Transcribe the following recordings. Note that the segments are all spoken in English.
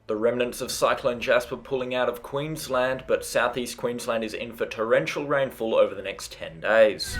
The remnants of Cyclone Jasper pulling out of Queensland, but southeast Queensland is in for torrential rainfall over the next 10 days.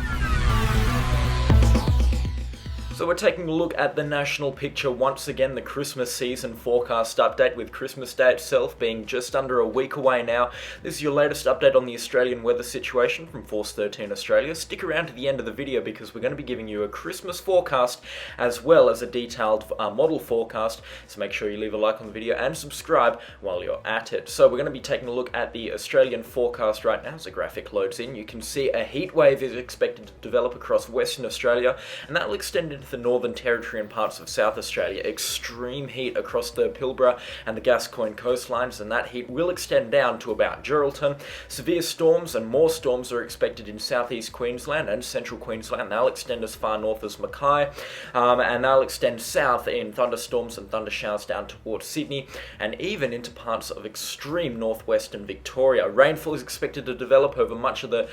So we're taking a look at the national picture once again, the Christmas season forecast update, with Christmas Day itself being just under a week away now. This is your latest update on the Australian weather situation from Force 13 Australia. Stick around to the end of the video because we're going to be giving you a Christmas forecast as well as a detailed model forecast, so make sure you leave a like on the video and subscribe while you're at it. So we're going to be taking a look at the Australian forecast right now as the graphic loads in. You can see a heat wave is expected to develop across Western Australia, and that will extend into the Northern Territory and parts of South Australia. Extreme heat across the Pilbara and the Gascoyne coastlines, and that heat will extend down to about Geraldton. Severe storms and more storms are expected in southeast Queensland and central Queensland. They'll extend as far north as Mackay, and they'll extend south in thunderstorms and thundershowers down towards Sydney and even into parts of extreme northwestern Victoria. Rainfall is expected to develop over much of the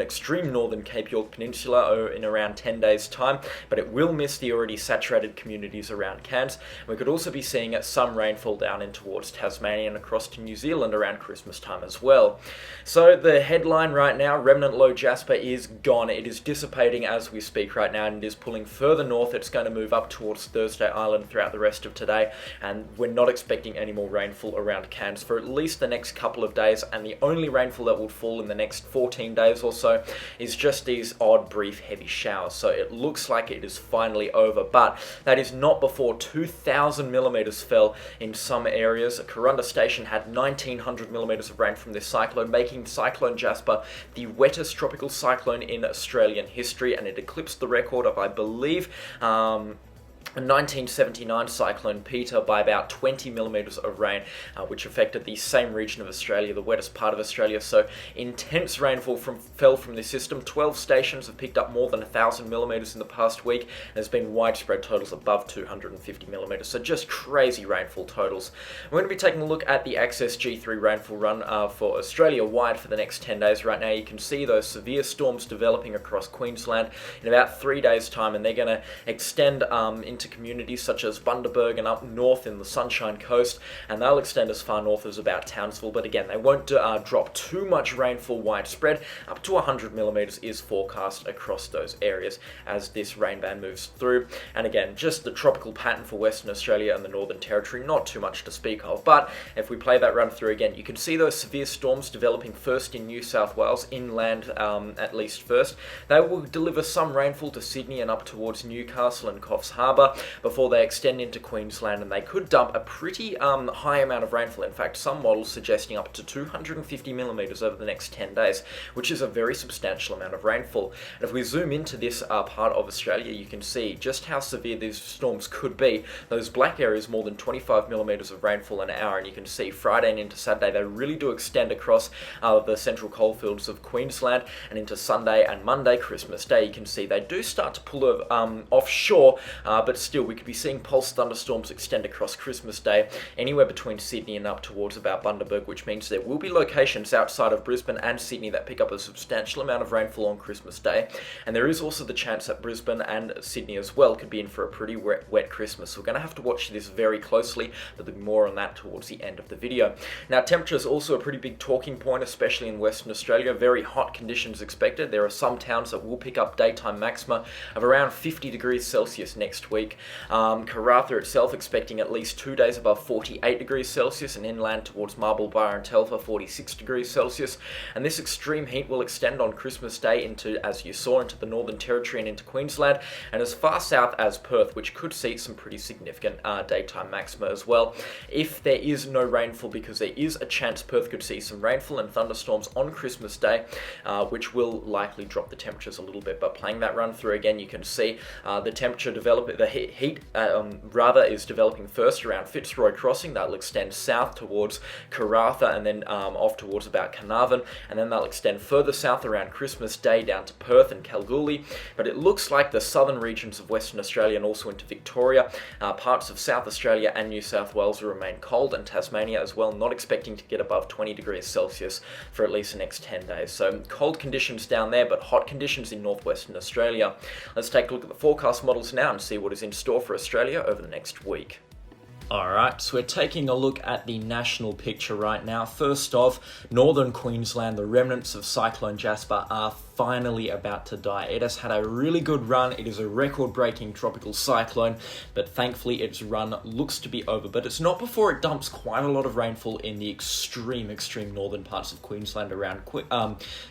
extreme northern Cape York Peninsula in around 10 days' time, but it will miss the already saturated communities around Cairns. We could also be seeing some rainfall down in towards Tasmania and across to New Zealand around Christmas time as well. So the headline right now, remnant low Jasper is gone. It is dissipating as we speak right now, and it is pulling further north. It's going to move up towards Thursday Island throughout the rest of today, and we're not expecting any more rainfall around Cairns for at least the next couple of days, and the only rainfall that will fall in the next 14 days or so is just these odd brief heavy showers. So it looks like it is finally over, but that is not before 2,000 millimeters fell in some areas. Corunda Station had 1,900 millimeters of rain from this cyclone, making Cyclone Jasper the wettest tropical cyclone in Australian history, and it eclipsed the record of, I believe, a 1979 cyclone Peter by about 20 millimeters of rain, which affected the same region of Australia, the wettest part of Australia. So intense rainfall fell from this system. 12 stations have picked up more than 1,000 millimeters in the past week. There's been widespread totals above 250 millimeters. So just crazy rainfall totals. We're going to be taking a look at the Access G3 rainfall run for Australia wide for the next 10 days. Right now you can see those severe storms developing across Queensland in about 3 days' time, and they're going to extend into communities such as Bundaberg and up north in the Sunshine Coast, and they'll extend as far north as about Townsville, but again they won't drop too much rainfall widespread. Up to 100 millimeters is forecast across those areas as this rain band moves through, and again just the tropical pattern for Western Australia and the Northern Territory, not too much to speak of. But if we play that run through again, you can see those severe storms developing first in New South Wales, inland at least first. They will deliver some rainfall to Sydney and up towards Newcastle and Coffs Harbour before they extend into Queensland, and they could dump a pretty high amount of rainfall. In fact, some models suggesting up to 250 millimeters over the next 10 days, which is a very substantial amount of rainfall. And if we zoom into this part of Australia, you can see just how severe these storms could be. Those black areas, more than 25 millimeters of rainfall an hour, and you can see Friday and into Saturday, they really do extend across the central coalfields of Queensland, and into Sunday and Monday, Christmas Day, you can see they do start to pull offshore, but still we could be seeing pulse thunderstorms extend across Christmas Day anywhere between Sydney and up towards about Bundaberg, which means there will be locations outside of Brisbane and Sydney that pick up a substantial amount of rainfall on Christmas Day, and there is also the chance that Brisbane and Sydney as well could be in for a pretty wet Christmas. So we're going to have to watch this very closely, but there'll be more on that towards the end of the video. Now, temperature is also a pretty big talking point, especially in Western Australia. Very hot conditions expected. There are some towns that will pick up daytime maxima of around 50 degrees Celsius next week. Karratha itself expecting at least 2 days above 48 degrees Celsius, and inland towards Marble Bar and Telfer 46 degrees Celsius. And this extreme heat will extend on Christmas Day into, as you saw, into the Northern Territory and into Queensland, and as far south as Perth, which could see some pretty significant daytime maxima as well. If there is no rainfall, because there is a chance Perth could see some rainfall and thunderstorms on Christmas Day, which will likely drop the temperatures a little bit. But playing that run through again, you can see the temperature develop, the heat is developing first around Fitzroy Crossing. That'll extend south towards Karratha and then off towards about Carnarvon, and then they'll extend further south around Christmas Day down to Perth and Kalgoorlie. But it looks like the southern regions of Western Australia and also into Victoria, parts of South Australia and New South Wales will remain cold, and Tasmania as well, not expecting to get above 20 degrees Celsius for at least the next 10 days. So cold conditions down there, but hot conditions in northwestern Australia. Let's take a look at the forecast models now and see what is in store for Australia over the next week. Alright, so we're taking a look at the national picture right now. First off, northern Queensland, the remnants of Cyclone Jasper are finally about to die. It has had a really good run. It is a record-breaking tropical cyclone, but thankfully its run looks to be over. But it's not before it dumps quite a lot of rainfall in the extreme northern parts of Queensland around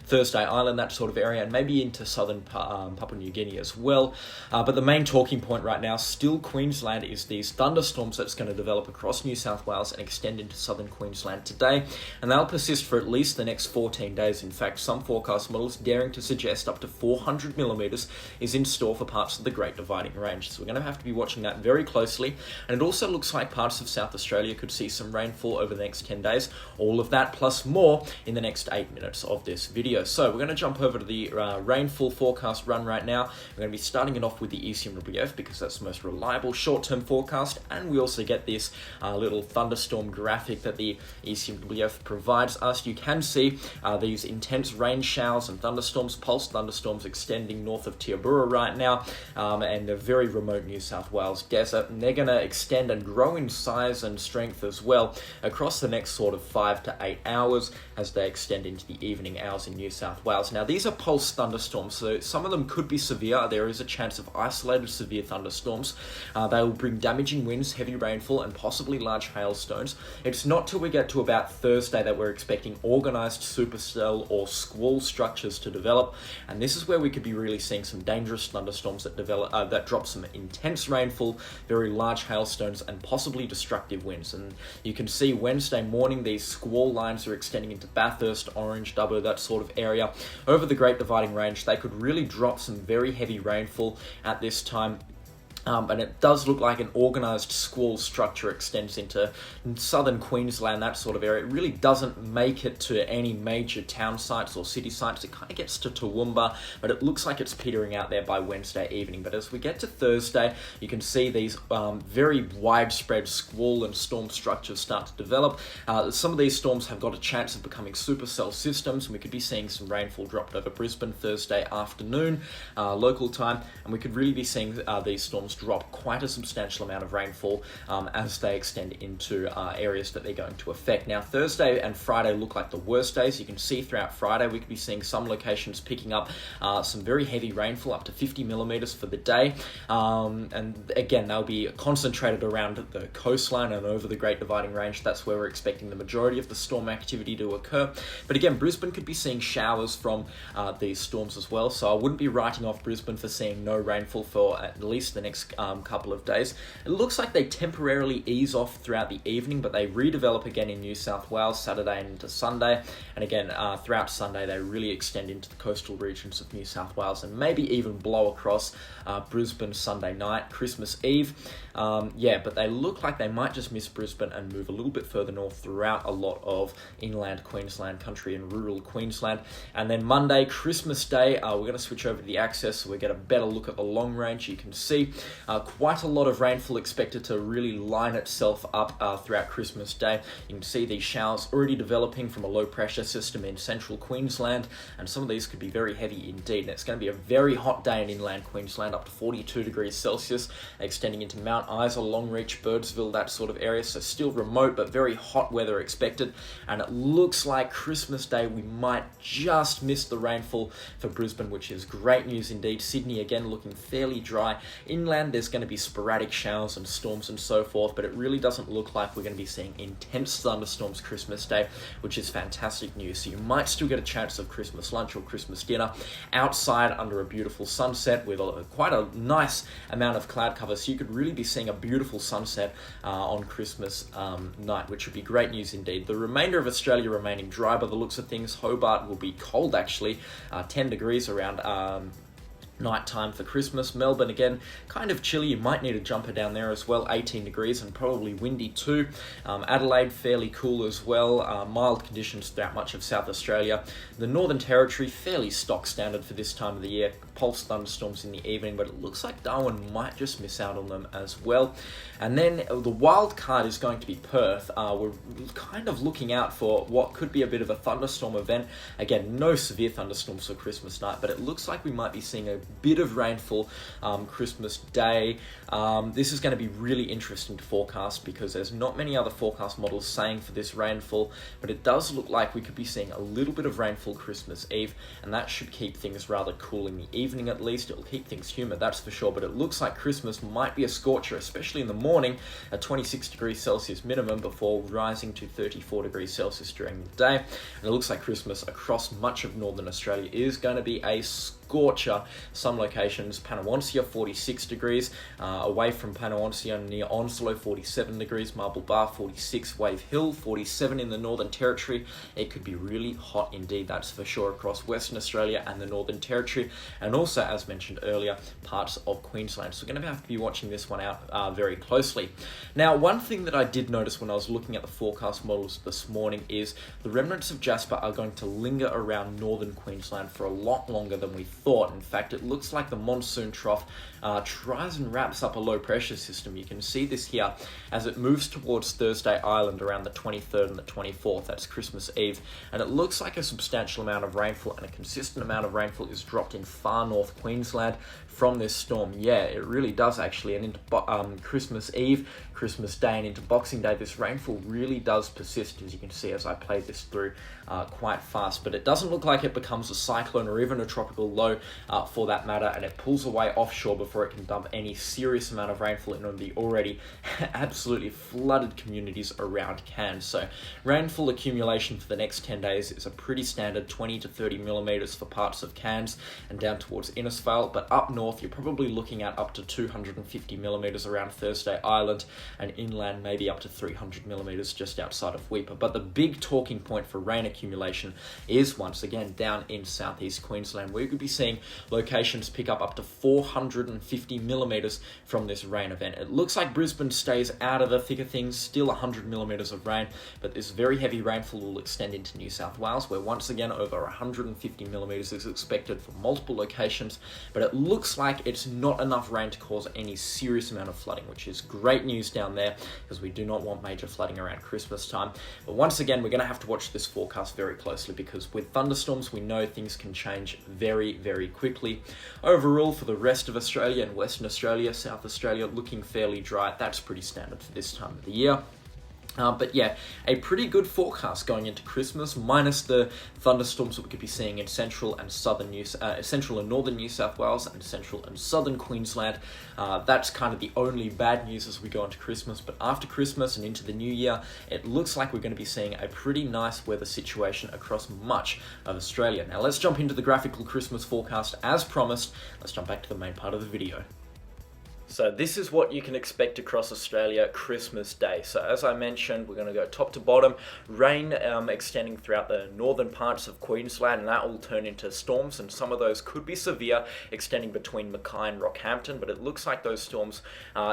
Thursday Island, that sort of area, and maybe into southern Papua New Guinea as well. But the main talking point right now, still Queensland, is these thunderstorms that's going to develop across New South Wales and extend into southern Queensland today, and they'll persist for at least the next 14 days. In fact, some forecast models daring to suggest up to 400 millimetres is in store for parts of the Great Dividing Range. So we're going to have to be watching that very closely, and it also looks like parts of South Australia could see some rainfall over the next 10 days. All of that plus more in the next 8 minutes of this video. So we're going to jump over to the rainfall forecast run right now. We're going to be starting it off with the ECMWF because that's the most reliable short-term forecast, and we also get this little thunderstorm graphic that the ECMWF provides us. You can see these intense rain showers and thunderstorms, pulse thunderstorms extending north of Tiabura right now, and the very remote New South Wales desert, and they're going to extend and grow in size and strength as well across the next sort of 5 to 8 hours as they extend into the evening hours in New South Wales. Now, these are pulse thunderstorms, so some of them could be severe. There is a chance of isolated severe thunderstorms. They will bring damaging winds, heavy rainfall, and possibly large hailstones. It's not till we get to about Thursday that we're expecting organised supercell or squall structures to develop, and this is where we could be really seeing some dangerous thunderstorms that develop that drop some intense rainfall, very large hailstones, and possibly destructive winds. And you can see Wednesday morning these squall lines are extending into Bathurst, Orange, Dubbo, that sort of area over the Great Dividing Range. They could really drop some very heavy rainfall at this time. And it does look like an organised squall structure extends into southern Queensland, that sort of area. It really doesn't make it to any major town sites or city sites. It kind of gets to Toowoomba, but it looks like it's petering out there by Wednesday evening. But as we get to Thursday, you can see these very widespread squall and storm structures start to develop. Some of these storms have got a chance of becoming supercell systems, and we could be seeing some rainfall dropped over Brisbane Thursday afternoon, local time, and we could really be seeing these storms drop quite a substantial amount of rainfall as they extend into areas that they're going to affect. Now, Thursday and Friday look like the worst days. You can see throughout Friday we could be seeing some locations picking up some very heavy rainfall, up to 50 millimetres for the day. And again, they'll be concentrated around the coastline and over the Great Dividing Range. That's where we're expecting the majority of the storm activity to occur. But again, Brisbane could be seeing showers from these storms as well. So I wouldn't be writing off Brisbane for seeing no rainfall for at least the next couple of days. It looks like they temporarily ease off throughout the evening, but they redevelop again in New South Wales Saturday and into Sunday. And again, throughout Sunday, they really extend into the coastal regions of New South Wales and maybe even blow across Brisbane Sunday night, Christmas Eve. But they look like they might just miss Brisbane and move a little bit further north throughout a lot of inland Queensland country and rural Queensland. And then Monday, Christmas Day, we're going to switch over to the axis so we get a better look at the long range. You can see quite a lot of rainfall expected to really line itself up throughout Christmas Day. You can see these showers already developing from a low pressure system in central Queensland, and some of these could be very heavy indeed. And it's going to be a very hot day in inland Queensland, up to 42 degrees Celsius, extending into Mount Isa, Longreach, Birdsville, that sort of area. So still remote, but very hot weather expected. And it looks like Christmas Day we might just miss the rainfall for Brisbane, which is great news indeed. Sydney again looking fairly dry. Inland there's going to be sporadic showers and storms and so forth, but it really doesn't look like we're going to be seeing intense thunderstorms Christmas Day, which is fantastic news. So you might still get a chance of Christmas lunch or Christmas dinner outside under a beautiful sunset with quite a nice amount of cloud cover. So you could really be seeing a beautiful sunset on Christmas night, which would be great news indeed. The remainder of Australia remaining dry by the looks of things. Hobart will be cold actually, 10 degrees around nighttime for Christmas. Melbourne again kind of chilly, you might need a jumper down there as well, 18 degrees and probably windy too. Adelaide fairly cool as well, mild conditions throughout much of South Australia. The Northern Territory fairly stock standard for this time of the year, pulse thunderstorms in the evening, but it looks like Darwin might just miss out on them as well. And then the wild card is going to be Perth. We're kind of looking out for what could be a bit of a thunderstorm event. Again, no severe thunderstorms for Christmas night, but it looks like we might be seeing a bit of rainfall Christmas Day. This is going to be really interesting to forecast because there's not many other forecast models saying for this rainfall, but it does look like we could be seeing a little bit of rainfall Christmas Eve, and that should keep things rather cool in the evening at least. It'll keep things humid, that's for sure, but it looks like Christmas might be a scorcher, especially in the morning at 26 degrees Celsius minimum before rising to 34 degrees Celsius during the day. And it looks like Christmas across much of northern Australia is going to be a scorcher. Some locations, Panawonsia 46 degrees, away from Panawonsia near Onslow 47 degrees, Marble Bar 46, Wave Hill 47 in the Northern Territory. It could be really hot indeed, that's for sure, across Western Australia and the Northern Territory, and also, as mentioned earlier, parts of Queensland. So we're going to have to be watching this one out very closely. Now, one thing that I did notice when I was looking at the forecast models this morning is the remnants of Jasper are going to linger around northern Queensland for a lot longer than we thought. In fact, it looks like the monsoon trough tries and wraps up a low pressure system. You can see this here as it moves towards Thursday Island around the 23rd and the 24th, that's Christmas Eve, and it looks like a substantial amount of rainfall and a consistent amount of rainfall is dropped in far north Queensland from this storm. Yeah, it really does actually, and into Christmas Eve, Christmas Day, and into Boxing Day, this rainfall really does persist, as you can see as I play this through quite fast, but it doesn't look like it becomes a cyclone or even a tropical low for that matter, and it pulls away offshore before it can dump any serious amount of rainfall in the already absolutely flooded communities around Cairns. So rainfall accumulation for the next 10 days is a pretty standard 20 to 30 millimeters for parts of Cairns and down towards Innisfail, but up north you're probably looking at up to 250 millimeters around Thursday Island, and inland maybe up to 300 millimeters just outside of Weipa. But the big talking point for rain accumulation is once again down in southeast Queensland. We could be seeing locations pick up to 450 millimeters from this rain event. It looks like Brisbane stays out of the thick of things, still 100 millimeters of rain, but this very heavy rainfall will extend into New South Wales, where once again over 150 millimeters is expected for multiple locations, but it looks like it's not enough rain to cause any serious amount of flooding, which is great news down there because we do not want major flooding around Christmas time. But once again, we're going to have to watch this forecast very closely because with thunderstorms, we know things can change very, very quickly. Overall, for the rest of Australia and Western Australia, South Australia looking fairly dry. That's pretty standard for this time of the year. But yeah, a pretty good forecast going into Christmas, minus the thunderstorms that we could be seeing in central and northern New South Wales and central and southern Queensland. That's kind of the only bad news as we go into Christmas. But after Christmas and into the new year, it looks like we're going to be seeing a pretty nice weather situation across much of Australia. Now let's jump into the graphical Christmas forecast as promised. Let's jump back to the main part of the video. So this is what you can expect across Australia Christmas Day. So as I mentioned, we're going to go top to bottom. Rain extending throughout the northern parts of Queensland, and that will turn into storms, and some of those could be severe, extending between Mackay and Rockhampton, but it looks like those storms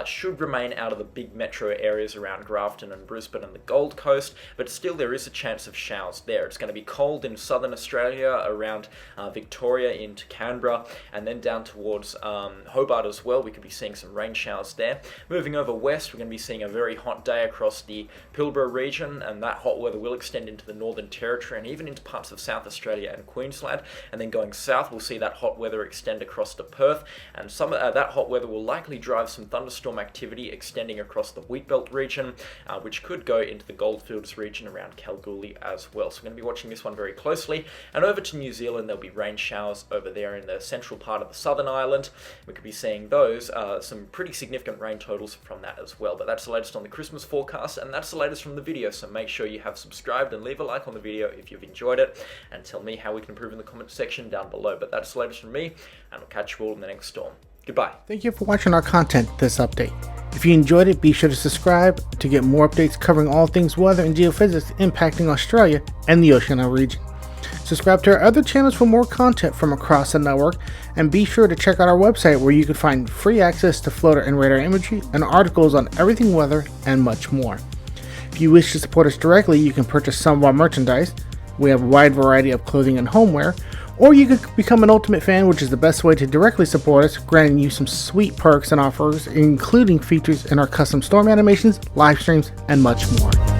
should remain out of the big metro areas around Grafton and Brisbane and the Gold Coast, but still there is a chance of showers there. It's going to be cold in southern Australia around Victoria into Canberra, and then down towards Hobart as well. We could be seeing some rain showers there. Moving over west, we're going to be seeing a very hot day across the Pilbara region, and that hot weather will extend into the Northern Territory and even into parts of South Australia and Queensland. And then going south, we'll see that hot weather extend across to Perth, and some of that hot weather will likely drive some thunderstorm activity extending across the Wheatbelt region, which could go into the Goldfields region around Kalgoorlie as well. So we're going to be watching this one very closely. And over to New Zealand, there'll be rain showers over there in the central part of the Southern Island. We could be seeing those, some pretty significant rain totals from that as well. But that's the latest on the Christmas forecast, and that's the latest from the video, so make sure you have subscribed and leave a like on the video if you've enjoyed it, and tell me how we can improve in the comment section down below. But that's the latest from me, and I'll catch you all in the next storm. Goodbye. Thank you for watching our content this update. If you enjoyed it, be sure to subscribe to get more updates covering all things weather and geophysics impacting Australia and the Oceania region. Subscribe to our other channels for more content from across the network, and be sure to check out our website where you can find free access to floater and radar imagery and articles on everything weather and much more. If you wish to support us directly, you can purchase some of our merchandise. We have a wide variety of clothing and homeware, Or you could become an Ultimate fan, which is the best way to directly support us, granting you some sweet perks and offers, including features in our custom storm animations, live streams, and much more.